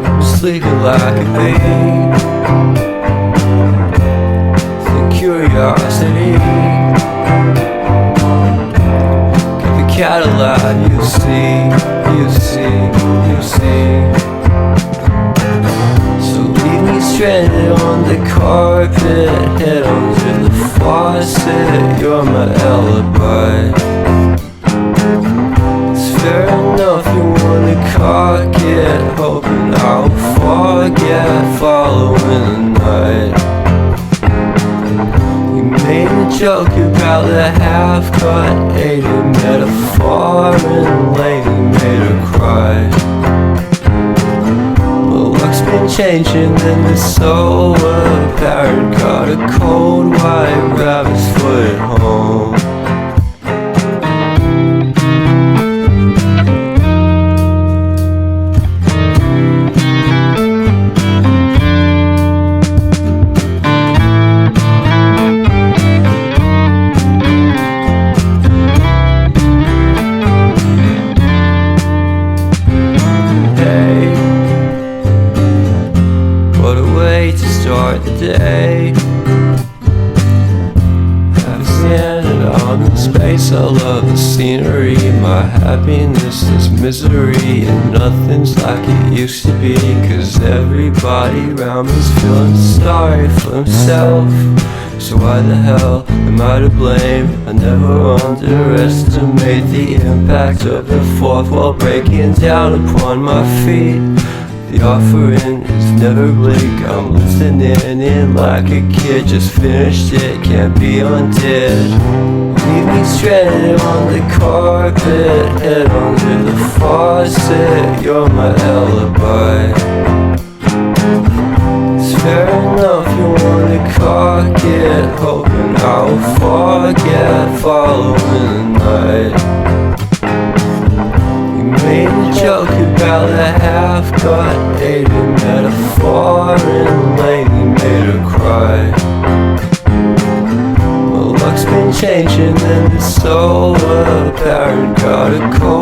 I'm sleeping like a babe. The curiosity. Keep the cat alive, you see. So leave me stranded on the carpet, head under the faucet. You're my alibi. It's fair enough, you wanna cock it, hoping I'll forget, following the night. You made a joke about the half-cut, ate a metaphor and lady made her cry. Well, luck's been changing and it's so apparent. Got a cold white rabbit's foot at home. What a way to start the day. Having standing on the space, I love the scenery. My happiness is misery, and nothing's like it used to be. Cause everybody around me's feeling sorry for himself. So why the hell am I to blame? I never underestimate the impact of the fourth wall breaking down upon my feet. The offering is never bleak. I'm listening in like a kid, just finished it, can't be undid. Leave me stranded on the carpet, head under the faucet. You're my alibi. It's fair enough, you wanna cock it, hoping I'll forget, following the night. You made a joke about the half-cut, ate a metaphor and lady made her cry. Well, luck's been changing and it's so apparent. Got a cold